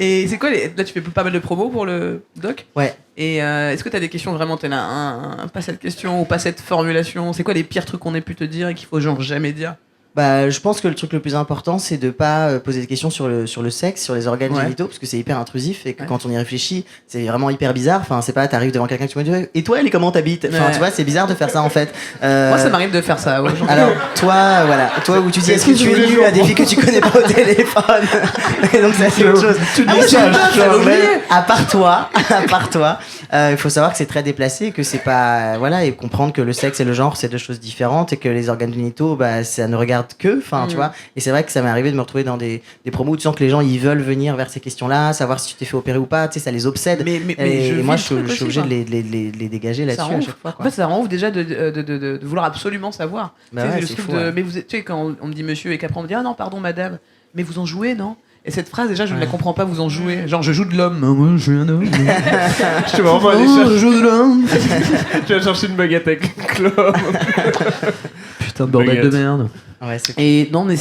Et c'est quoi là, tu fais pas mal de promos pour le doc. Ouais. Et est-ce que t'as des questions vraiment, t'en as pas cette question ou pas cette formulation? C'est quoi les pires trucs qu'on ait pu te dire et qu'il faut genre jamais dire? Bah, je pense que le truc le plus important, c'est de pas poser des questions sur le sexe, sur les organes génitaux, parce que c'est hyper intrusif et que quand on y réfléchit, c'est vraiment hyper bizarre. Enfin, c'est pas, t'arrives devant quelqu'un, tu me dis, et toi, elle est comment t'habites? Enfin, tu vois, c'est bizarre de faire ça en fait. Moi, ça m'arrive de faire ça. Alors, toi, où tu dis, est-ce que tu es nu à des filles que tu connais pas au téléphone? Et donc, ça, c'est autre chose. À part toi, il faut savoir que c'est très déplacé, et que c'est pas, voilà, et comprendre que le sexe et le genre, c'est deux choses différentes, et que les organes génitaux, bah, ça ne regarde que, enfin, tu vois. Et c'est vrai que ça m'est arrivé de me retrouver dans des promos où tu sens que les gens, ils veulent venir vers ces questions-là, savoir si tu t'es fait opérer ou pas, tu sais, ça les obsède. Et moi, je suis obligé de les dégager là-dessus à chaque fois, quoi. En fait, ça rend ouf déjà de vouloir absolument savoir. Bah ouais, c'est fou, ouais. Mais vous êtes, tu sais, quand on me dit monsieur et qu'après on me dit ah non, pardon madame, mais vous en jouez, non? Et cette phrase, déjà, je ne la comprends pas, vous en jouez. Genre, je joue de l'homme. Moi, je suis un homme. Je te vraiment aller chercher. Je joue de l'homme. Tu vas chercher une baguette avec Claude. Putain de bordel de merde. Ouais, c'est cool. Et non, mais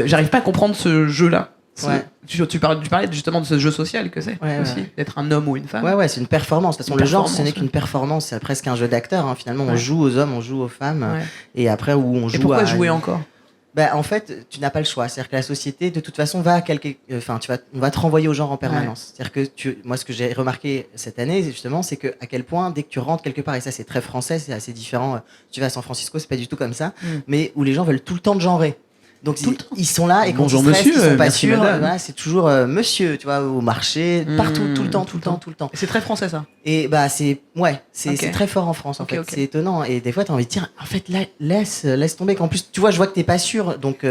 j'arrive pas à comprendre ce jeu-là. Ouais. Tu parlais justement de ce jeu social que c'est aussi, d'être un homme ou une femme. Ouais, c'est une performance. De toute façon, le genre, ce n'est qu'une performance. C'est presque un jeu d'acteur. Hein. Finalement, on joue aux hommes, on joue aux femmes. Ouais. Et après, où on joue. Et pourquoi jouer encore? Bah, en fait, tu n'as pas le choix. C'est-à-dire que la société, de toute façon, on va te renvoyer au genre en permanence. Ouais. C'est-à-dire que moi, ce que j'ai remarqué cette année, justement, c'est que à quel point, dès que tu rentres quelque part, et ça, c'est très français, c'est assez différent. Tu vas à San Francisco, c'est pas du tout comme ça, mais où les gens veulent tout le temps te genrer. Donc ils sont là et quand bonjour ils stressent, monsieur, ils sont pas merci sûrs. madame. Voilà, c'est toujours monsieur, tu vois, au marché, partout, tout le temps. Et c'est très français ça. Et bah c'est très fort en France en fait. C'est étonnant et des fois t'as envie de dire en fait là, laisse tomber. Qu'en plus tu vois je vois que t'es pas sûr donc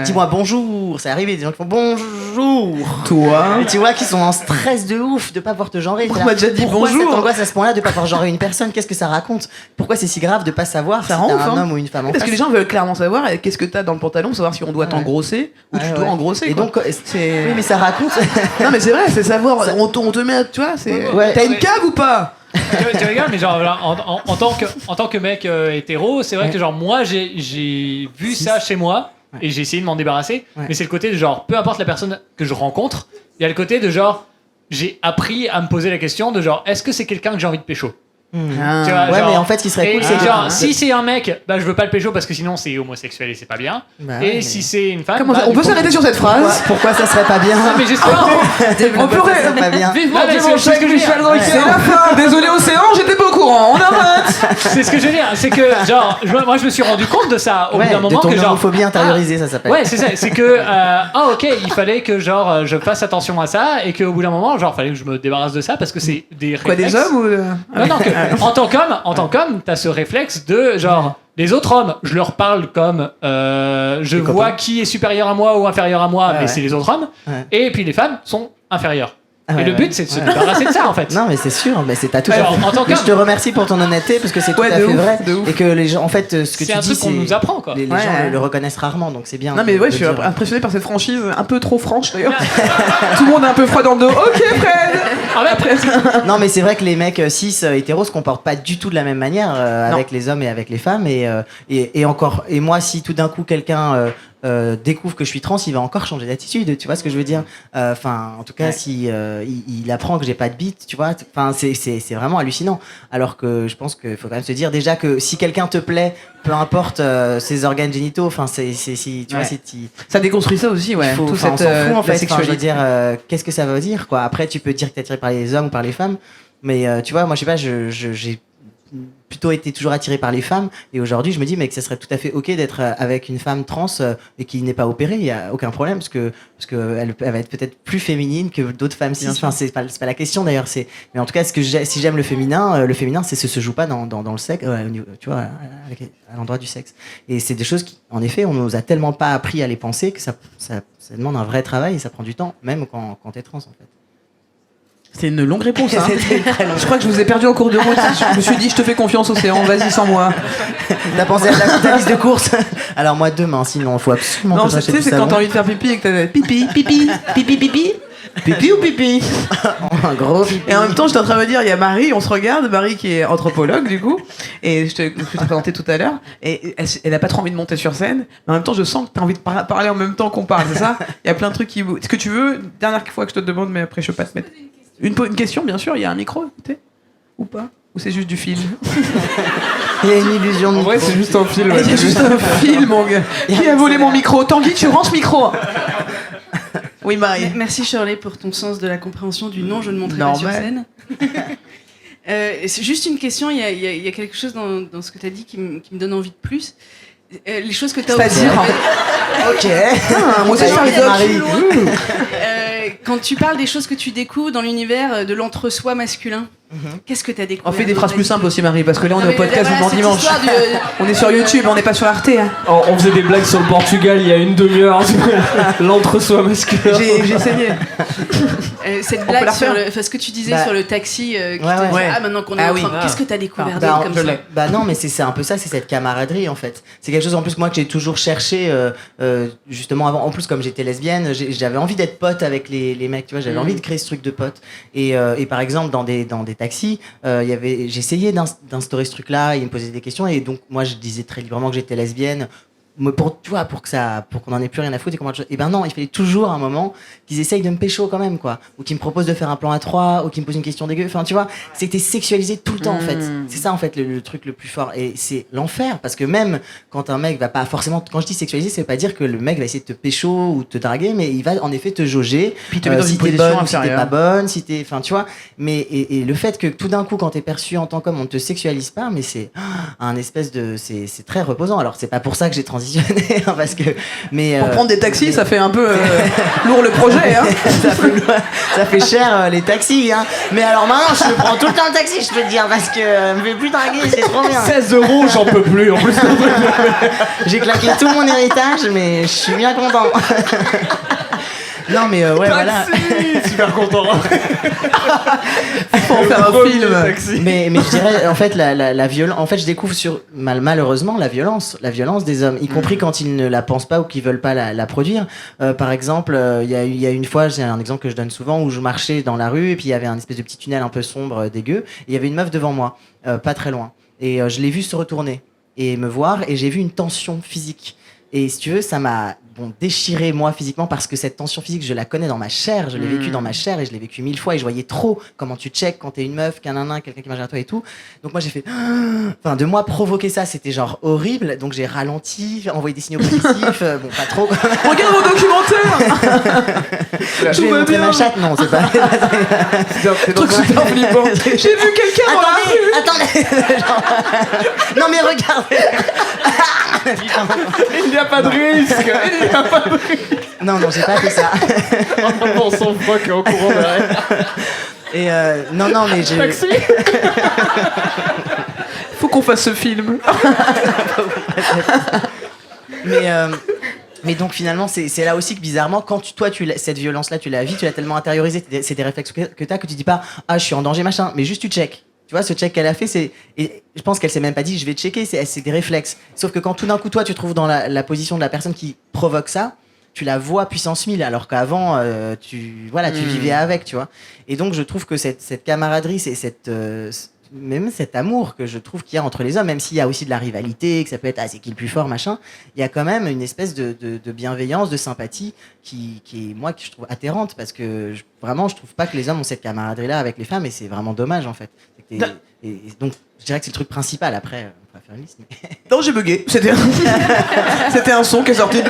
dis-moi bonjour. C'est arrivé des gens qui font bonjour. Toi. Et tu vois qu'ils sont en stress de ouf de pas pouvoir te genrer. On m'a déjà dit pourquoi bonjour. Cette angoisse à ce point-là de pas pouvoir genrer une personne? Qu'est-ce que ça raconte? Pourquoi c'est si grave de pas savoir si t'es un homme ou une femme? Parce que les gens veulent clairement savoir qu'est-ce que t'as dans le pantalon, savoir si on doit t'engrosser ou tu dois engrosser. Et donc oui mais ça raconte. Non mais c'est vrai, c'est savoir. On te met, tu vois, c'est. T'as une cave ou pas? Tu rigoles, mais genre en tant que mec hétéro, c'est vrai que genre moi j'ai vu ça chez moi et j'ai essayé de m'en débarrasser, mais c'est le côté de genre peu importe la personne que je rencontre, il y a le côté de genre j'ai appris à me poser la question de genre est-ce que c'est quelqu'un que j'ai envie de pécho? Tu vois, ouais, genre, mais en fait, ce qui serait cool, c'est genre si c'est un mec, bah je veux pas le pécho parce que sinon c'est homosexuel et c'est pas bien. Bah, et si c'est une femme, on peut s'arrêter sur cette phrase. Pourquoi ça serait pas bien? Mais j'espère. On peut pas bien. vivement c'est ce que Michel Drucker. C'est la fin. Désolé Océan, j'étais pas au courant. On arrête. C'est ce que je veux dire, c'est que genre moi je me suis rendu compte de ça au bout d'un moment de ton que genre homophobie intériorisée, ça s'appelle. Ouais, c'est ça, c'est que ok, il fallait que genre je fasse attention à ça et qu'au bout d'un moment genre fallait que je me débarrasse de ça parce que c'est des réflexes. Quoi, des hommes ou Non, en tant qu'homme, t'as ce réflexe de genre les autres hommes, je leur parle comme je vois qui est supérieur à moi ou inférieur à moi, mais c'est les autres hommes. Et puis les femmes sont inférieures. Et le but, c'est de se débarrasser de ça, en fait. Non, mais c'est sûr, mais c'est à tout à fait. En tant que je te remercie pour ton honnêteté parce que c'est tout à fait vrai et que les gens, en fait, ce que tu dis, c'est un truc qu'on nous apprend, quoi. Les gens le reconnaissent rarement, donc c'est bien. Non, mais ouais, je suis impressionné par cette franchise, un peu trop franche d'ailleurs. Tout le monde est un peu froid dans le dos. Ok, Fred. Non, mais c'est vrai que les mecs cis hétéros se comportent pas du tout de la même manière avec les hommes et avec les femmes et moi, si tout d'un coup quelqu'un découvre que je suis trans, il va encore changer d'attitude, tu vois ce que je veux dire? Enfin, en tout cas, si il apprend que j'ai pas de bite, tu vois, enfin c'est vraiment hallucinant. Alors que je pense qu'il faut quand même se dire déjà que si quelqu'un te plaît, peu importe ses organes génitaux, enfin si tu vois, ça déconstruit ça aussi, ouais. On s'en fout en fait. Enfin, je veux dire, qu'est-ce que ça veut dire, quoi? Après, tu peux dire que t'es attiré par les hommes ou par les femmes, mais tu vois, moi je sais pas, j'ai plutôt été toujours attiré par les femmes et aujourd'hui je me dis mais que ça serait tout à fait ok d'être avec une femme trans et qui n'est pas opérée, il y a aucun problème parce que elle va être peut-être plus féminine que d'autres femmes cis. Enfin c'est pas la question d'ailleurs, mais en tout cas si j'aime le féminin c'est se joue pas dans le sexe, tu vois, à l'endroit du sexe, et c'est des choses qui en effet on nous a tellement pas appris à les penser que ça demande un vrai travail et ça prend du temps même quand t'es trans en fait. C'est une longue réponse, hein. Je crois que je vous ai perdu en cours de route. Je me suis dit, je te fais confiance, Océan, vas-y sans moi. T'as pensé à ta liste de courses? Alors moi demain, sinon il faut absolument. Non, tu sais, c'est quand t'as envie de faire pipi et que t'as pipi ou pipi. Pipi ou pipi? Un gros pipi. Et en même temps, j'étais en train de me dire, il y a Marie, on se regarde, Marie qui est anthropologue du coup, et je t'ai présenté tout à l'heure, et elle a pas trop envie de monter sur scène, mais en même temps, je sens que t'as envie de parler en même temps qu'on parle, c'est ça? Il y a plein de trucs qui... Est-ce que tu veux, dernière fois que je te demande, mais après je peux pas te mettre... Une question, bien sûr, il y a un micro, écoutez? Ou pas? Ou c'est juste du film? Il y a une illusion de En vrai, micro. c'est juste un film. Il y a juste un film, mon gars. Qui a volé mon micro? Tanguy, tu rends ce micro. Oui, Marie. Merci Shirley pour ton sens de la compréhension du non, je ne monterai pas sur scène. C'est juste une question, il y a quelque chose dans ce que tu as dit qui me donne envie de plus. Les choses que tu as C'est-à-dire Ok. moi aussi, je parle de Marie. quand tu parles des choses que tu découvres dans l'univers de l'entre-soi masculin, qu'est-ce que tu as découvert? On fait des phrases plus simples aussi, Marie, parce que là, on est au podcast voilà, du dimanche. On est sur YouTube, on n'est pas sur Arte. Hein. On faisait des blagues sur le Portugal il y a une demi-heure. L'entre-soi masculin. J'ai saigné. Cette peut la blague sur refaire ce que tu disais Bah, sur le taxi, qui ouais, te ouais. dit, Ouais. ah maintenant qu'on est Ah en oui. train, qu'est-ce que tu as découvert Ah, d'autre comme je ça? l'ai. Bah non, mais c'est un peu ça, c'est cette camaraderie en fait. C'est quelque chose en plus que moi que j'ai toujours cherché, justement avant. En plus, comme j'étais lesbienne, j'avais envie d'être pote avec les mecs, tu vois, j'avais envie de créer ce truc de pote. Et par exemple, dans des taxis, j'essayais d'instaurer ce truc-là, ils me posaient des questions, et donc moi je disais très librement que j'étais lesbienne. Mais pour qu'on en ait plus rien à foutre et ben non, il fallait toujours un moment qu'ils essayent de me pécho quand même, quoi, ou qu'ils me proposent de faire un plan à 3, ou qu'ils me posent une question dégueu, enfin tu vois, c'était sexualisé tout le temps en fait. C'est ça en fait le truc le plus fort, et c'est l'enfer, parce que même quand un mec va pas forcément, quand je dis sexualisé, ça veut pas dire que le mec va essayer de te pécho ou te draguer, mais il va en effet te jauger, Puis te met dans si une t'es position bonne, si t'es inférieure. pas bonne, si t'es, enfin tu vois, mais et le fait que tout d'un coup quand t'es perçu en tant qu'homme, on te sexualise pas, mais c'est un espèce de, c'est très reposant. Alors c'est pas pour ça que j'ai transitionné, hein, parce que mais Pour prendre des taxis, ça fait un peu lourd le projet. Hein. ça fait cher les taxis, hein. Mais alors maintenant je prends tout le temps le taxi, je peux te dire, parce que me fait plus draguer, c'est trop bien. 16 €, j'en peux plus. En plus, J'ai claqué tout mon héritage, mais je suis bien content. Non mais ouais, voilà. super content. Faut en faire un film. Mais je dirais en fait la violence. En fait, je découvre malheureusement la violence des hommes, y compris quand ils ne la pensent pas ou qu'ils veulent pas la produire. Par exemple, il y a une fois, c'est un exemple que je donne souvent, où je marchais dans la rue et puis il y avait un espèce de petit tunnel un peu sombre, dégueu. Et il y avait une meuf devant moi, pas très loin. Et je l'ai vue se retourner et me voir, et j'ai vu une tension physique. Et si tu veux, ça m'a déchiré moi physiquement, parce que cette tension physique, je la connais dans ma chair, je l'ai vécue dans ma chair, et je l'ai vécue 1000 fois, et je voyais trop comment tu checkes quand t'es une meuf, qu'un nain, quelqu'un qui marche à toi et tout. Donc moi j'ai fait, enfin de moi provoquer ça, c'était genre horrible. Donc j'ai ralenti, envoyé des signaux positifs, bon pas trop. Regarde mon documentaire. Je vais montrer ma chatte, non c'est pas. Truc super flippant. J'ai vu quelqu'un dans la rue. Attendez. Genre, non mais regardez. Il n'y a pas de risque. Non j'ai pas fait ça. On s'en fout qu'en courant derrière. Et non mais j'ai. Taxi. Faut qu'on fasse ce film. Mais donc finalement, c'est là aussi que bizarrement, quand cette violence-là, tu la vis, tu l'as tellement intériorisée, c'est des réflexes que t'as, que tu dis pas, ah je suis en danger machin, mais juste tu check. Tu vois, ce check qu'elle a fait, et je pense qu'elle s'est même pas dit je vais checker, c'est des réflexes. Sauf que quand tout d'un coup toi tu te trouves dans la position de la personne qui provoque ça, tu la vois puissance 1000, alors qu'avant tu vivais avec, tu vois. Et donc je trouve que cette camaraderie, c'est même cet amour que je trouve qu'il y a entre les hommes, même s'il y a aussi de la rivalité, que ça peut être c'est qui le plus fort machin, il y a quand même une espèce de bienveillance, de sympathie qui est, moi, que je trouve atterrante, parce que vraiment je trouve pas que les hommes ont cette camaraderie là avec les femmes, et c'est vraiment dommage en fait. Et donc je dirais que c'est le truc principal. Après on va faire une liste, mais... Non, j'ai bugué. C'était un son qui est sorti.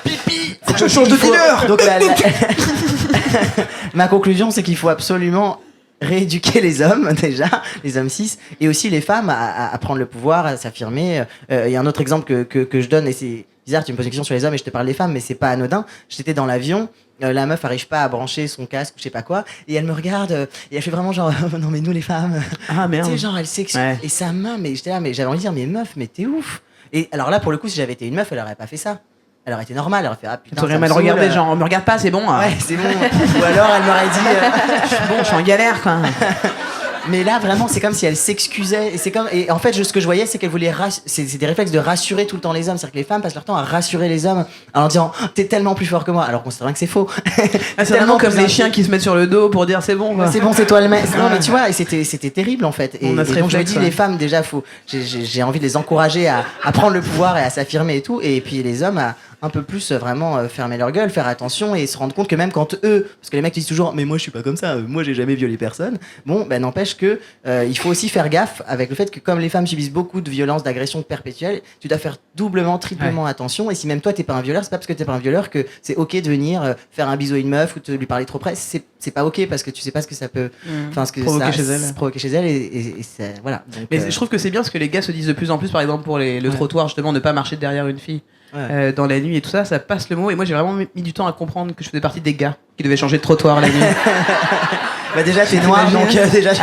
Pipi. Faut que je change de dealer. Donc ma conclusion, c'est qu'il faut absolument rééduquer les hommes, déjà, les hommes cis, et aussi les femmes à prendre le pouvoir, à s'affirmer. Il y a un autre exemple que je donne, et c'est bizarre, tu me poses une question sur les hommes et je te parle des femmes, mais c'est pas anodin. J'étais dans l'avion, la meuf arrive pas à brancher son casque ou je sais pas quoi, et elle me regarde, et elle fait vraiment genre, non mais nous les femmes, Ah merde. tu sais, genre elle s'excuse, Ouais. et sa main, mais j'étais là, mais j'avais envie de dire, mais meuf, mais t'es ouf. Et alors là, pour le coup, si j'avais été une meuf, elle aurait pas fait ça. Elle aurait été normale, elle aurait fait, ah putain, T'aurais ça mal me saoule, regardé, genre, me regarde pas, c'est bon. Hein. Ouais, c'est bon. Ou alors elle m'aurait dit, Bon, je suis en galère, quoi. Mais là, vraiment, c'est comme si elle s'excusait. Et en fait, ce que je voyais, c'est qu'elle voulait c'est des réflexes de rassurer tout le temps les hommes. C'est-à-dire que les femmes passent leur temps à rassurer les hommes en leur disant t'es tellement plus fort que moi, alors qu'on sait bien que c'est faux. C'est vraiment comme les chiens qui se mettent sur le dos pour dire c'est bon. C'est bon, c'est toi le mec. Non, mais tu vois, et c'était terrible en fait. Et donc je me dis, les femmes, déjà, j'ai envie de les encourager à prendre le pouvoir et à s'affirmer et tout. Et puis les hommes à un peu plus vraiment fermer leur gueule, faire attention et se rendre compte que même quand eux, parce que les mecs disent toujours mais moi je suis pas comme ça, moi j'ai jamais violé personne. Bon, ben n'empêche que il faut aussi faire gaffe avec le fait que comme les femmes subissent beaucoup de violences, d'agressions perpétuelles, tu dois faire doublement, triplement attention. Et si même toi t'es pas un violeur, c'est pas parce que t'es pas un violeur que c'est ok de venir faire un bisou à une meuf ou de lui parler trop près. C'est pas ok parce que tu sais pas ce que ça peut, ce que provoquer chez elle et voilà. Donc, mais je trouve que c'est bien ce que les gars se disent de plus en plus, par exemple pour le trottoir, justement, ne pas marcher derrière une fille. Dans la nuit et tout ça, ça passe le mot. Et moi, j'ai vraiment mis du temps à comprendre que je faisais partie des gars qui devaient changer de trottoir la nuit. Bah déjà, t'es noir, donc déjà, je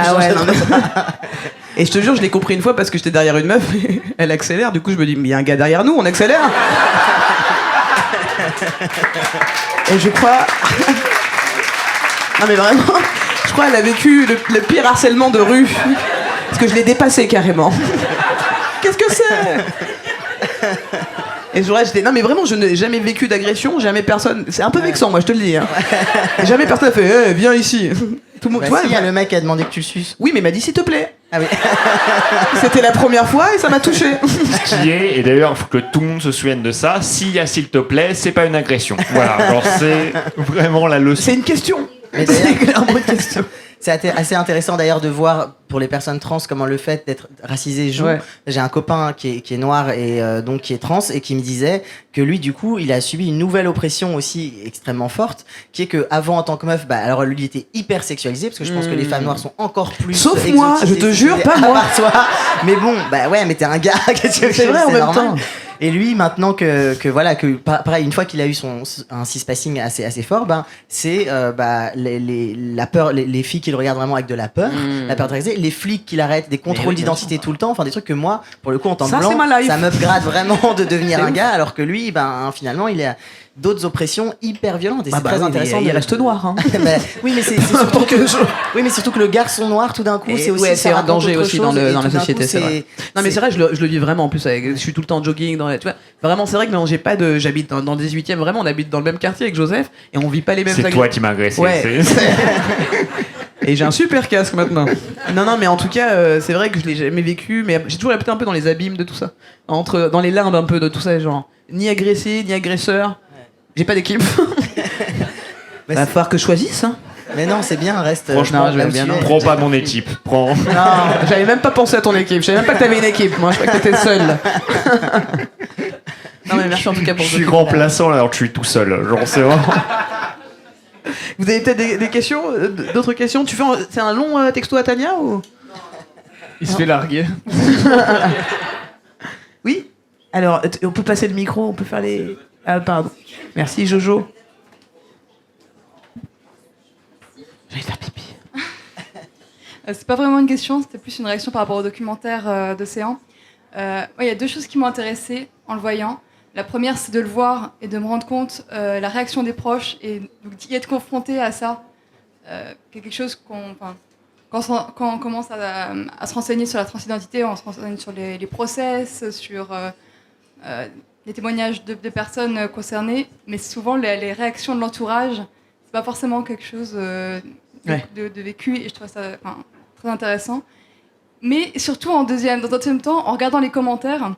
Et je te jure, je l'ai compris une fois parce que j'étais derrière une meuf, elle accélère. Du coup, je me dis, mais il y a un gars derrière nous, on accélère. Et je crois. Non, mais vraiment, je crois qu'elle a vécu le pire harcèlement de rue. Parce que je l'ai dépassé carrément. Qu'est-ce que c'est? Et j'étais non mais vraiment je n'ai jamais vécu d'agression, jamais personne, c'est un peu vexant moi je te le dis hein. Jamais personne a fait viens ici. Tout le monde, il y a le mec qui a demandé que tu le suces. Oui mais il m'a dit s'il te plaît. Ah oui. C'était la première fois et ça m'a touché. Ce qui est, et d'ailleurs il faut que tout le monde se souvienne de ça, s'il y a s'il te plaît, c'est pas une agression. Voilà, alors c'est vraiment la leçon. C'est une question. Mais c'est clairement une question. C'est assez intéressant d'ailleurs de voir pour les personnes trans comment le fait d'être racisé joue. Ouais. J'ai un copain qui est noir et donc qui est trans et qui me disait que lui du coup il a subi une nouvelle oppression aussi extrêmement forte qui est que avant en tant que meuf alors lui il était hyper sexualisé parce que je pense que les femmes noires sont encore plus sauf moi je te jure pas moi toi mais bon ouais mais t'es un gars c'est vrai en même temps. Et lui, maintenant que voilà, que pareil, une fois qu'il a eu un cispassing assez fort, c'est la peur, les filles qui le regardent vraiment avec de la peur, la peur de réaliser, les flics qui l'arrêtent, des contrôles d'identité tout le temps, enfin des trucs que moi, pour le coup, en tant que blanc, ça m'upgrade vraiment de devenir un gars, alors que lui, finalement, il a d'autres oppressions hyper violentes et c'est très intéressant. Il reste noir. Hein. Oui, mais c'est surtout que oui, mais surtout que le garçon noir, tout d'un coup, c'est aussi c'est un danger aussi dans la société. C'est vrai. Non, mais c'est vrai, je le vis vraiment en plus. Je suis tout le temps en jogging. Tu vois, vraiment, c'est vrai que j'ai pas de. J'habite dans le 18e. Vraiment, on habite dans le même quartier avec Joseph et on vit pas les mêmes. C'est toi qui m'as agressé. Ouais. Et j'ai un super casque maintenant. Non, mais en tout cas, c'est vrai que je l'ai jamais vécu, mais j'ai toujours été un peu dans les abîmes de tout ça, dans les limbes un peu de tout ça, genre ni agressé, ni agresseur. J'ai pas d'équipe. Va falloir que je choisisse. Hein. Mais non, c'est bien, reste. Franchement, je vais bien. Prends pas mon équipe. Prends. Non, j'avais même pas pensé à ton équipe. Je savais même pas que t'avais une équipe. Moi, je croyais que t'étais seul. Non, mais merci en tout cas pour. Je suis remplaçant alors que je suis tout seul. Genre, c'est vraiment. Vous avez peut-être des questions, d'autres questions. C'est un long texto à Tania ou? Il se fait larguer. Oui. Alors, on peut passer le micro, on peut faire les. Ah, pardon. Merci, Jojo. J'allais faire pipi. C'est pas vraiment une question, c'était plus une réaction par rapport au documentaire d'Océan. Il y a deux choses qui m'ont intéressée en le voyant. La première, c'est de le voir et de me rendre compte la réaction des proches et donc d'y être confronté à ça. Quelque chose quand on commence à se renseigner sur la transidentité, on se renseigne sur les process, sur les témoignages de personnes concernées, mais souvent les réactions de l'entourage, c'est pas forcément quelque chose de vécu, et je trouve ça très intéressant. Mais surtout dans un deuxième temps, en regardant les commentaires,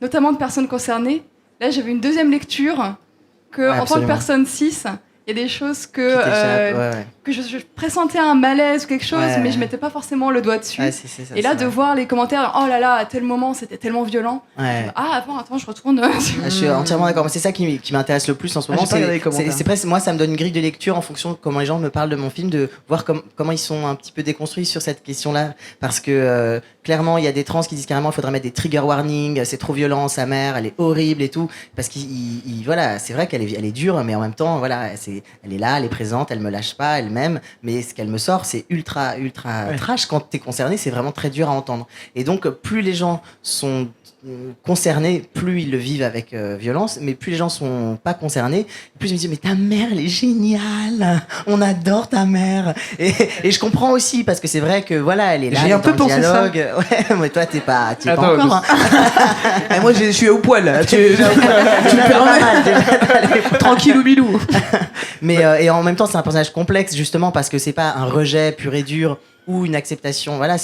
notamment de personnes concernées, là j'avais une deuxième lecture que en tant que personne cis, il y a des choses que je pressentais un malaise ou quelque chose, mais je mettais pas forcément le doigt dessus. Et là, de voir les commentaires, oh là là, à tel moment, c'était tellement violent. Attends, je retourne. Je suis entièrement d'accord. C'est ça qui m'intéresse le plus en ce moment. C'est presque, moi, ça me donne une grille de lecture en fonction de comment les gens me parlent de mon film, de voir comment ils sont un petit peu déconstruits sur cette question-là. Parce que clairement, il y a des trans qui disent carrément qu'il faudrait mettre des trigger warnings, c'est trop violent, sa mère, elle est horrible et tout. Parce voilà, c'est vrai qu'elle est dure, mais en même temps, voilà, c'est elle est là, elle est présente, elle me lâche pas, elle m'aime, mais ce qu'elle me sort, c'est ultra trash. Quand t'es concerné, c'est vraiment très dur à entendre. Et donc, plus les gens sont concernés, plus ils le vivent avec violence, mais plus les gens sont pas concernés, plus je me dis mais ta mère elle est géniale, on adore ta mère, et je comprends aussi parce que c'est vrai que voilà elle est là, j'ai un peu pensé dialogue. Ouais, mais toi t'es pas encore. Et moi je suis au poil là. Tu me permets tranquille ou bilou. Mais et en même temps c'est un personnage complexe justement parce que c'est pas un rejet pur et dur ou une acceptation, voilà,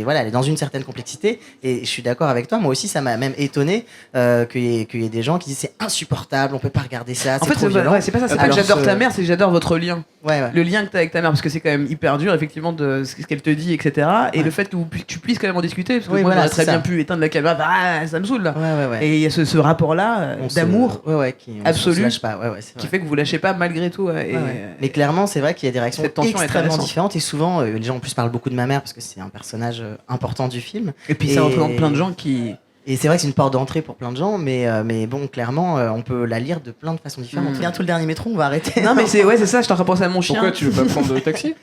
voilà, elle est dans une certaine complexité, et je suis d'accord avec toi, moi aussi ça m'a même étonné qu'il y ait des gens qui disent c'est insupportable, on peut pas regarder ça, en fait trop violent. c'est pas ça, c'est pas que j'adore ta mère, c'est que j'adore votre lien. Ouais. Le lien que t'as avec ta mère, parce que c'est quand même hyper dur effectivement de ce qu'elle te dit, etc. Et le fait que tu puisses quand même en discuter, parce que moi j'aurais très bien pu éteindre la caméra, ça me saoule là. Ouais. Et il y a ce rapport là d'amour absolu qui fait que vous lâchez pas malgré tout. Mais clairement c'est vrai qu'il y a des réactions extrêmement est différentes, et souvent les gens en plus parlent beaucoup de ma mère parce que c'est un personnage important du film. Et puis ça représente plein de gens qui... Et c'est vrai que c'est une porte d'entrée pour plein de gens, mais bon, clairement, on peut la lire de plein de façons différentes. Bientôt le dernier métro, on va arrêter. Non, mais c'est ça, je t'en repensé à mon chien. Pourquoi tu veux pas prendre de taxi?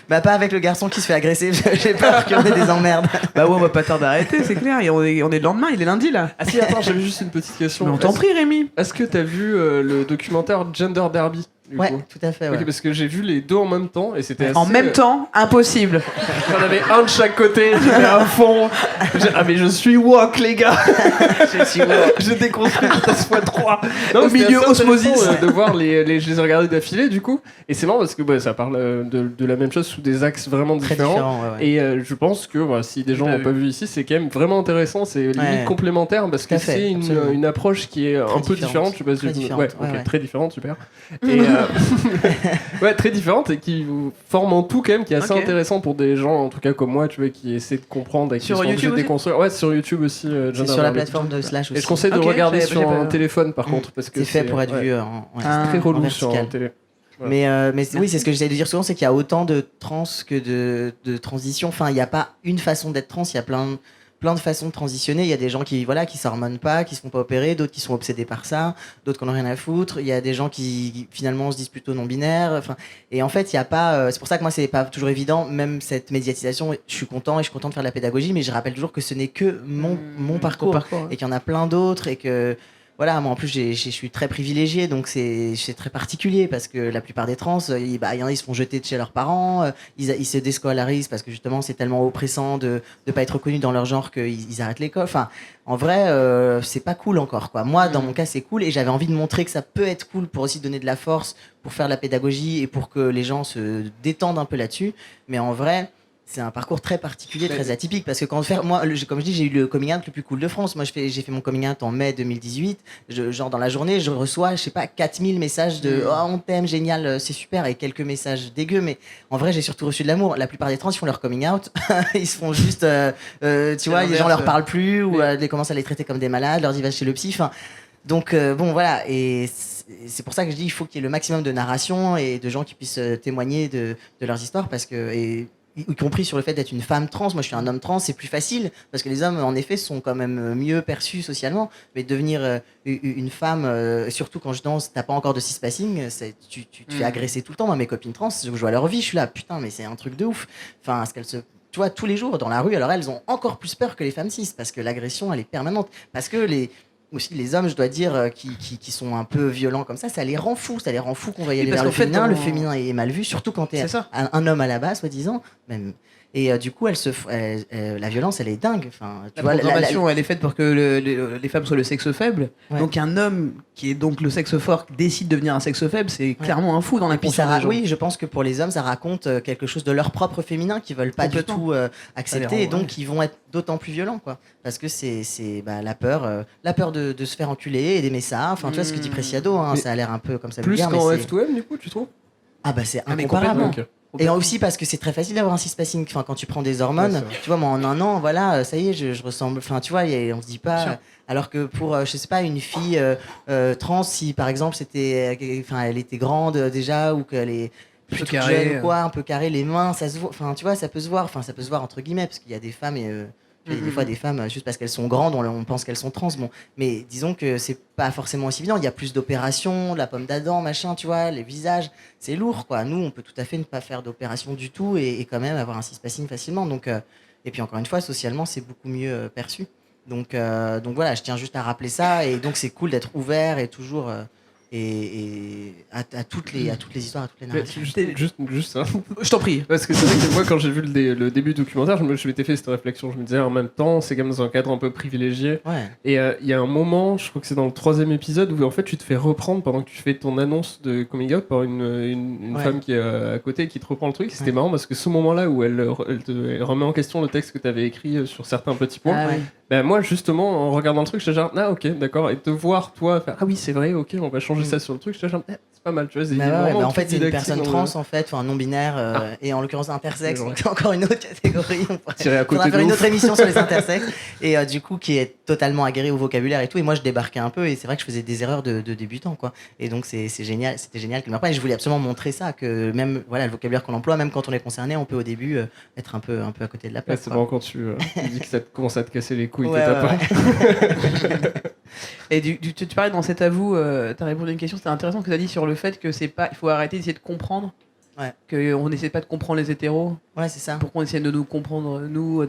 Bah, pas avec le garçon qui se fait agresser, j'ai peur qu'il y en ait des emmerdes. Bah ouais, on va pas tarder à arrêter, c'est clair. Et on est le lendemain, il est lundi là. Ah si, attends, j'avais juste une petite question. Mais on t'en prie, Rémi. Est-ce que t'as vu le documentaire Gender Derby? Ouais, tout à fait. Ouais. Okay, parce que j'ai vu les deux en même temps et c'était assez... En même temps, impossible. J'en avais un de chaque côté, j'étais à fond. Ah mais je suis woke les gars. Je suis woke. J'ai déconstruit Vitesse x3. Au milieu osmosis. De voir je les ai regardés d'affilée du coup. Et c'est marrant parce que ça parle de la même chose sous des axes vraiment différents. Et je pense que si des gens n'ont pas vu ici, c'est quand même vraiment intéressant. C'est limite complémentaire parce que c'est une approche qui est un peu différente. Je sais pas si très différente, super. Et ouais, très différente et qui vous forme en tout quand même, qui est assez intéressant pour des gens en tout cas comme moi, tu vois, qui essaient de comprendre et qui sont obligés de déconstruire. Ouais, sur YouTube aussi. C'est sur la plateforme de Slash aussi. Et je conseille de regarder sur un téléphone par contre parce que c'est fait pour être vu c'est très relou sur un télé. Mais oui, c'est ce que j'essaie de dire souvent, c'est qu'il y a autant de trans que de transition. Enfin, il n'y a pas une façon d'être trans, il y a plein de façons de transitionner. Il y a des gens qui s'hormonent pas, qui se font pas opérer, d'autres qui sont obsédés par ça, d'autres qui n'en ont rien à foutre. Il y a des gens qui finalement se disent plutôt non-binaires. Enfin, et en fait, il y a pas. C'est pour ça que moi, c'est pas toujours évident. Même cette médiatisation, je suis content de faire de la pédagogie, mais je rappelle toujours que ce n'est que mon parcours et qu'il y en a plein d'autres et que. Voilà, moi en plus je suis très privilégié, donc c'est très particulier parce que la plupart des trans, il y en a, ils se font jeter de chez leurs parents, ils se déscolarisent parce que justement c'est tellement oppressant de pas être reconnus dans leur genre qu'ils arrêtent l'école. Enfin, en vrai, c'est pas cool encore, quoi. Moi, dans mon cas, c'est cool et j'avais envie de montrer que ça peut être cool pour aussi donner de la force, pour faire de la pédagogie et pour que les gens se détendent un peu là-dessus. Mais en vrai, c'est un parcours très particulier, très atypique, parce que moi, comme je dis, j'ai eu le coming out le plus cool de France. Moi, j'ai fait mon coming out en mai 2018. Genre, dans la journée, je reçois, je sais pas, 4000 messages de « Oh, on t'aime, génial, c'est super », et quelques messages dégueux, mais en vrai, j'ai surtout reçu de l'amour. La plupart des trans, ils font leur coming out, ils se font juste, tu vois, les gens leur parlent plus, ou ils commencent à les traiter comme des malades, leur disent « Va chez le psy », enfin... Donc, bon, voilà, et c'est pour ça que je dis il faut qu'il y ait le maximum de narration et de gens qui puissent témoigner de leurs histoires, parce que... y compris sur le fait d'être une femme trans. Moi, je suis un homme trans, c'est plus facile, parce que les hommes, en effet, sont quand même mieux perçus socialement. Mais devenir une femme, surtout quand je danse, t'as pas encore de cispassing, tu te fais agresser tout le temps. Moi, mes copines trans, je vois leur vie, je suis là, putain, mais c'est un truc de ouf. Enfin, ce qu'elles se... Tu vois, tous les jours, dans la rue, alors elles ont encore plus peur que les femmes cis, parce que l'agression, elle est permanente. Parce que aussi les hommes, je dois dire, qui sont un peu violents comme ça les rend fous. Ça les rend fous qu'on va y aller vers le féminin. Le féminin est mal vu, surtout quand t'es un homme à la base, soi-disant. Même. Et du coup, la violence, elle est dingue. Enfin, la programmation, elle est faite pour que les femmes soient le sexe faible. Ouais. Donc un homme qui est donc le sexe fort décide de devenir un sexe faible, c'est clairement un fou dans la conscience des gens. Oui, je pense que pour les hommes, ça raconte quelque chose de leur propre féminin qu'ils veulent pas du tout accepter, et donc ils vont être d'autant plus violents, quoi. Parce que c'est la peur de se faire enculer et d'aimer ça. Enfin, tu vois ce que dit Preciado, hein, ça a l'air un peu comme ça. Plus qu'en F2M, du coup, tu trouves? Ah bah c'est incomparable. Et aussi parce que c'est très facile d'avoir un cispassing. Enfin, quand tu prends des hormones, tu vois, moi en un an, voilà, ça y est, je ressemble. Enfin, tu vois, on se dit pas. Alors que pour, je sais pas, une fille trans, si par exemple elle était grande déjà, ou qu'elle est plus jeune ou quoi, un peu carrée, les mains, ça se voit. Enfin, tu vois, ça peut se voir. Enfin, ça peut se voir entre guillemets, parce qu'il y a des femmes Des fois, des femmes, juste parce qu'elles sont grandes, on pense qu'elles sont trans. Bon. Mais disons que c'est pas forcément aussi évident. Il y a plus d'opérations, la pomme d'Adam, machin, tu vois, les visages. C'est lourd, quoi. Nous, on peut tout à fait ne pas faire d'opération du tout et quand même avoir un cispassing facilement. Donc, et puis, encore une fois, socialement, c'est beaucoup mieux perçu. Donc voilà, je tiens juste à rappeler ça. Et donc, c'est cool d'être ouvert et toujours... et à toutes les histoires, à toutes les narrations. Juste ça. Je t'en prie. Parce que c'est vrai que moi, quand j'ai vu le début du documentaire, je m'étais fait cette réflexion. Je me disais, en même temps, c'est quand même dans un cadre un peu privilégié. Ouais. Et il y a un moment, je crois que c'est dans le 3e épisode, où en fait, tu te fais reprendre pendant que tu fais ton annonce de coming out par une femme qui est à côté et qui te reprend le truc. C'était marrant parce que ce moment-là où elle remet en question le texte que tu avais écrit sur certains petits points. Ben moi, justement, en regardant le truc, j'étais genre, ah ok, d'accord. Et te voir, toi, faire, ah oui, c'est vrai, ok, on va changer ça sur le truc, j'étais genre, c'est pas mal, tu vois. En fait, c'est une personne trans, en fait, enfin non-binaire, et en l'occurrence intersexe, donc c'est encore une autre catégorie. On pourrait faire une autre émission sur les intersexes, et du coup, qui est totalement aguerri au vocabulaire et tout. Et moi, je débarquais un peu, et c'est vrai que je faisais des erreurs de débutant, quoi. Et donc, c'est génial, c'était génial qu'il me reprenne. Et je voulais absolument montrer ça, que même, voilà, le vocabulaire qu'on emploie, même quand on est concerné, on peut au début être un peu à côté de la plaque. C'est bon quand tu dis que ça commence à te casser les couilles, pas. Et tu parlais dans cet avou, tu as répondu à une question, c'était intéressant que tu as dit sur le fait que c'est pas, il faut arrêter d'essayer de comprendre, qu'on n'essaie pas de comprendre les hétéros. Ouais, c'est ça. Pourquoi on essaie de nous comprendre, nous,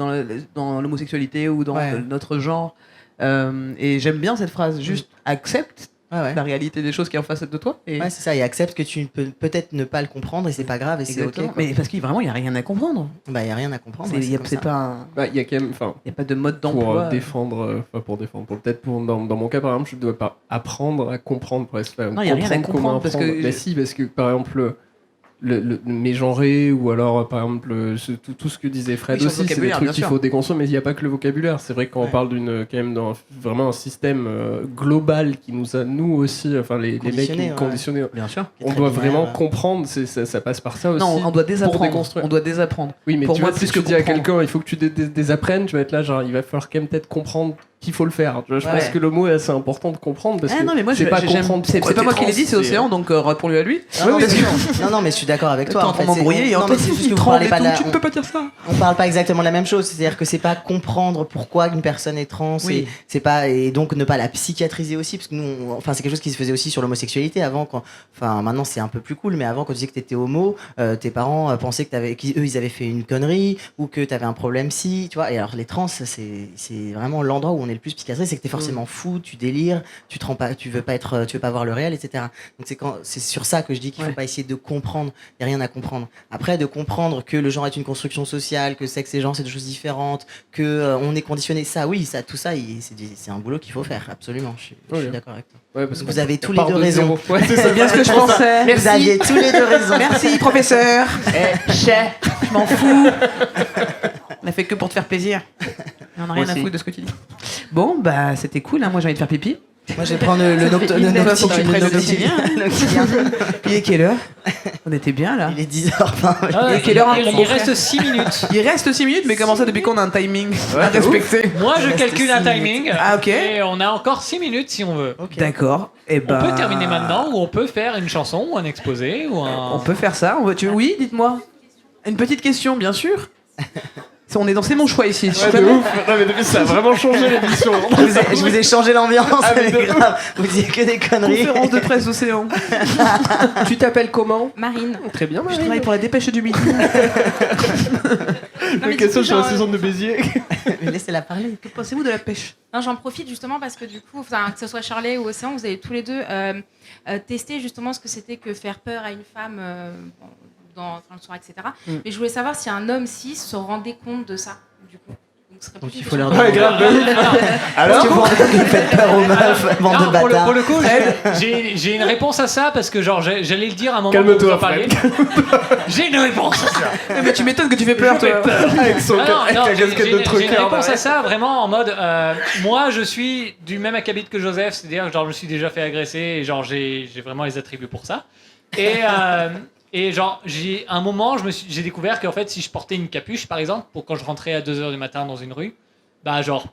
dans l'homosexualité ou dans notre genre. Et j'aime bien cette phrase, juste accepte la réalité des choses qui est en face de toi. Ouais, c'est ça, et accepte que tu peux peut-être ne pas le comprendre et c'est pas grave et c'est ok. Mais parce qu'il vraiment, il n'y a rien à comprendre. Bah, il n'y a rien à comprendre. C'est pas il y a quand même, il n'y a pas de mode d'emploi. Peut-être dans mon cas, par exemple, je ne dois pas apprendre à comprendre. Non, il n'y a rien à comprendre. Parce que, par exemple, le mégenré ou alors par exemple tout ce que disait Fred aussi, c'est des trucs qu'il faut déconstruire, mais il n'y a pas que le vocabulaire. C'est vrai que quand on parle quand même vraiment un système global qui nous a nous aussi, enfin les mecs conditionnés, bien sûr, on doit vraiment comprendre, ça passe par ça aussi. Non, on doit désapprendre. Oui, mais pour tu moi, vois, si tu dis à quelqu'un il faut que tu désapprennes, tu vas être là genre il va falloir quand même peut-être comprendre qu'il faut le faire. Je pense que le mot est assez important de comprendre parce que non, mais moi, c'est pas moi qui l'ai dit, c'est Océan, donc réponds-lui à lui. Non, mais je suis d'accord avec toi. T'es en train de m'embrouiller et en fait, c'est juste que vous parlez pas tu ne peux pas dire ça. On parle pas exactement de la même chose, c'est-à-dire que c'est pas comprendre pourquoi une personne est trans et c'est pas, et donc ne pas la psychiatriser aussi, parce que nous, enfin, c'est quelque chose qui se faisait aussi sur l'homosexualité avant, enfin, maintenant c'est un peu plus cool, mais avant, quand tu disais que t'étais homo, tes parents pensaient que ils avaient fait une connerie ou que t'avais un problème tu vois. Et alors, les trans, c'est vraiment l'endroit où on est le plus psychiatrisé, c'est que t'es forcément fou, tu délires, tu veux pas voir le réel, etc. Donc c'est sur ça que je dis qu'il faut pas essayer de comprendre, il y a rien à comprendre. Après, de comprendre que le genre est une construction sociale, que sexe et genre c'est deux choses différentes, que on est conditionné, tout ça, c'est un boulot qu'il faut faire, absolument. Je suis d'accord avec toi. Parce que vous avez tous les deux raison. C'est bien ce que je pensais. Vous aviez tous les deux raison. Merci, professeur. Je m'en fous. On a fait que pour te faire plaisir. Et on n'a rien à foutre de ce que tu dis. Bon, bah c'était cool, hein. Moi j'ai envie de faire pipi. Moi je vais prendre le noctilien. Il est quelle heure? On était bien là. Il est 10h20. Il reste 6 minutes. Il reste 6 minutes, mais comment ça depuis qu'on a un timing à respecter? Moi je calcule un timing. Ah ok. Et on a encore 6 minutes si on veut. Okay. D'accord. Et on peut terminer maintenant ou on peut faire une chanson ou un exposé ou un... On peut faire ça. Oui, dites-moi. Une petite question, bien sûr. C'est mon choix ici. Ouais, de ouf. Non, mais depuis, ça a vraiment changé l'émission. Je vous ai changé l'ambiance, c'est grave. Vous disiez que des conneries. Conférence de presse Océan. Tu t'appelles comment? Marine. Très bien, Marine. Je travaille pour la Dépêche du Midi. Une question sur la saison de Béziers. Laissez-la parler. Que pensez-vous de la pêche? J'en profite justement parce que du coup, que ce soit Charlet ou Océan, vous avez tous les deux testé justement ce que c'était que faire peur à une femme dans le soir, etc. Mais je voulais savoir si un homme cis se rendait compte de ça, du coup. Donc il faut leur dire. Alors, vous faites peur aux meufs, bande de bâtards. Pour le coup, j'ai une réponse à ça parce que genre j'allais le dire à un moment. Calme-toi, parler. J'ai une réponse à ça. Mais tu m'étonnes que tu fais peur, toi. Avec la casquette de trucker. J'ai une réponse à ça vraiment en mode. Moi, je suis du même acabit que Joseph, c'est-à-dire genre je me suis déjà fait agresser et genre j'ai vraiment les attributs pour ça. Et genre, un moment, j'ai découvert qu'en fait, si je portais une capuche, par exemple, pour quand je rentrais à 2h du matin dans une rue, bah genre,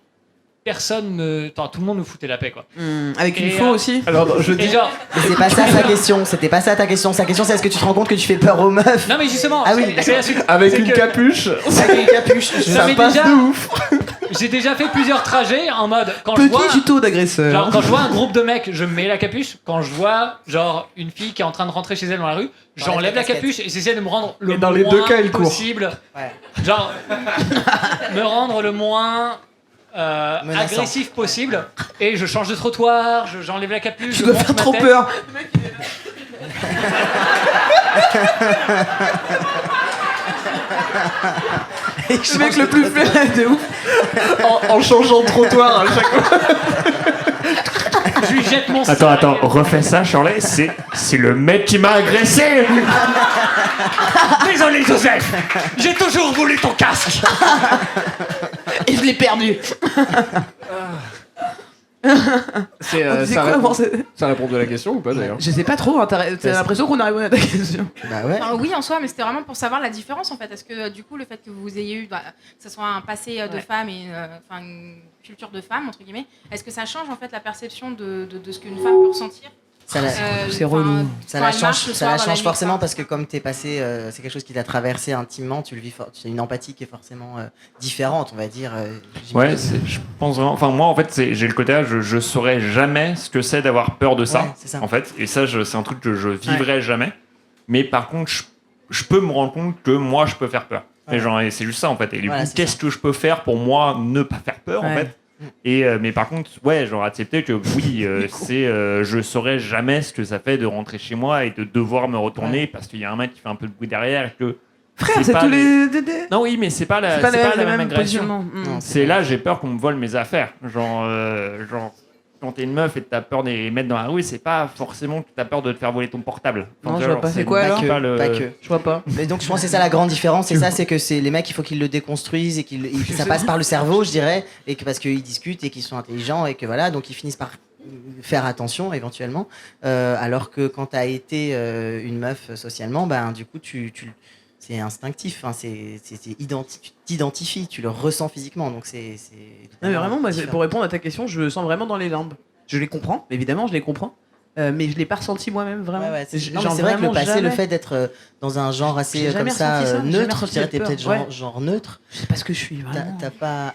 tout le monde me foutait la paix, quoi. Avec une faux aussi. Alors, je dis... genre... Mais c'est pas ça sa question, c'était pas ça ta question. Sa question, c'est est-ce que tu te rends compte que tu fais peur aux meufs? Non, mais justement, ah oui, avec une capuche. Avec une capuche, ça passe de ouf. j'ai déjà fait plusieurs trajets en mode quand Petit je vois tuto d'agresseur. genre quand je vois un groupe de mecs, je mets la capuche. Quand je vois genre une fille qui est en train de rentrer chez elle dans la rue, j'enlève la capuche et j'essaie de me rendre le dans moins les deux cas, il court. possible. Ouais. Genre me rendre le moins agressif possible et je change de trottoir, j'enlève la capuche. Tu je dois monte faire ma trop tête. peur. Le mec le plus flair de ouf. En changeant de trottoir à chaque fois. Je lui jette mon Attends, refais ça, Shirley. C'est le mec qui m'a agressé. Désolé Joseph, j'ai toujours voulu ton casque. Et je l'ai perdu. Ça répond à la question ou pas d'ailleurs? Je sais pas trop, hein, t'as l'impression qu'on a répondu à ta question. Bah ouais. Enfin, oui, en soi, mais c'était vraiment pour savoir la différence en fait. Est-ce que du coup, le fait que vous ayez eu, que ce soit un passé de femme et une culture de femme, entre guillemets, est-ce que ça change en fait la perception de ce qu'une femme peut ressentir? C'est relou. Ça la change forcément parce que comme t'es passé, c'est quelque chose qui t'a traversé intimement, tu le vis, tu as une empathie qui est forcément différente, on va dire. Ouais, je pense vraiment. Enfin, moi, en fait, j'ai le côté, je saurais jamais ce que c'est d'avoir peur de ça, ça. en fait. Et ça, c'est un truc que je vivrai jamais. Mais par contre, je peux me rendre compte que moi, je peux faire peur. Ouais. Et c'est juste ça, en fait. Et du coup, qu'est-ce que je peux faire pour moi ne pas faire peur, en fait? Et mais par contre, accepter que oui, je saurais jamais ce que ça fait de rentrer chez moi et de devoir me retourner parce qu'il y a un mec qui fait un peu de bruit derrière et que frère, c'est tous les. Non, oui, mais c'est pas la même agression. C'est là, j'ai peur qu'on me vole mes affaires. Genre, quand t'es une meuf et que t'as peur de les mettre dans la rue, c'est pas forcément que t'as peur de te faire voler ton portable. Enfin, non, je vois pas. C'est quoi alors? Pas que. Je vois pas. Mais donc je pense que c'est ça la grande différence. C'est que c'est les mecs, il faut qu'ils le déconstruisent et que ça passe par le cerveau, je dirais, et que parce qu'ils discutent et qu'ils sont intelligents et que voilà, donc ils finissent par faire attention éventuellement. Alors que quand t'as été une meuf socialement, ben du coup c'est instinctif, hein, tu t'identifies, tu le ressens physiquement, donc c'est. Non mais vraiment, moi, pour répondre à ta question, je le sens vraiment dans les limbes. Je les comprends, évidemment, je les comprends, mais je l'ai pas ressenti moi-même vraiment. Ouais, c'est vrai que le passé, le fait d'être dans un genre assez comme ça neutre, je dirais, t'es peut-être genre neutre. Je sais pas ce que je suis vraiment. T'as pas.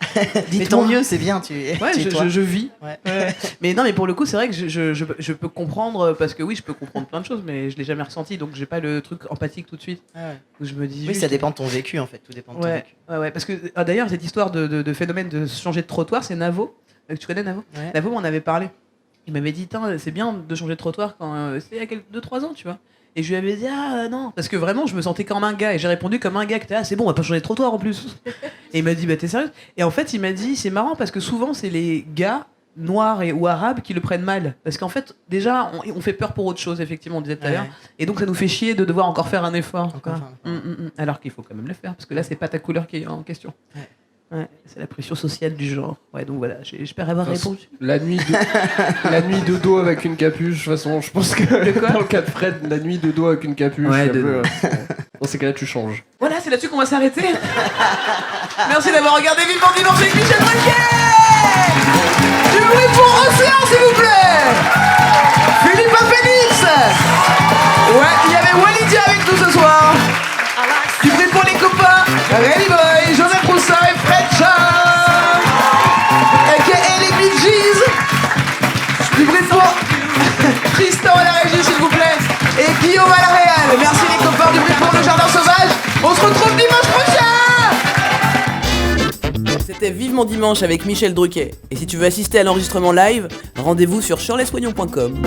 Mais tant mieux, c'est bien. Je vis. Ouais. Mais non, mais pour le coup, c'est vrai que je peux comprendre parce que oui, je peux comprendre plein de choses, mais je l'ai jamais ressenti, donc j'ai pas le truc empathique tout de suite. Où je me dis. Oui, ça dépend de ton vécu en fait. Tout dépend de ton vécu. Ouais, parce que d'ailleurs cette histoire de phénomène de changer de trottoir, c'est Navo. Tu connais Navo? Navo m'en avait parlé. Il m'avait dit, c'est bien de changer de trottoir quand c'était il y a 2-3 ans, tu vois. Et je lui avais dit, non. Parce que vraiment, je me sentais comme un gars. Et j'ai répondu comme un gars que c'est bon, on va pas changer de trottoir en plus. Et il m'a dit, t'es sérieux? Et en fait, il m'a dit, c'est marrant parce que souvent, c'est les gars noirs ou arabes qui le prennent mal. Parce qu'en fait, déjà, on fait peur pour autre chose, effectivement, on disait tout à l'heure. Et donc, ça nous fait chier de devoir encore faire un effort. Alors qu'il faut quand même le faire. Parce que là, c'est pas ta couleur qui est en question. Ouais, c'est la pression sociale du genre. Ouais, donc voilà, j'espère avoir répondu. La nuit de dos avec une capuche, de toute façon, je pense que dans le cas de Fred, la nuit de dos avec une capuche, dans ces cas-là, tu changes. Voilà, c'est là-dessus qu'on va s'arrêter. Merci d'avoir regardé Vivement Dimanche avec Michel Drucker. Du bruit pour Océan, s'il vous plaît. Philippe Phoenix. Ouais, il y avait Walidia avec nous ce soir. Du bruit pour les copains, Ready Boy, Joseph Roussin et Fred Chan, a.k.a. les Bee Gees. Du bruit pour Tristan à la régie, s'il vous plaît, et Guillaume à la réal. Merci les copains, du bruit pour le Jardin Sauvage. On se retrouve dimanche prochain. C'était Vivement Dimanche avec Michel Drucker. Et si tu veux assister à l'enregistrement live, rendez-vous sur shirleysoignon.com.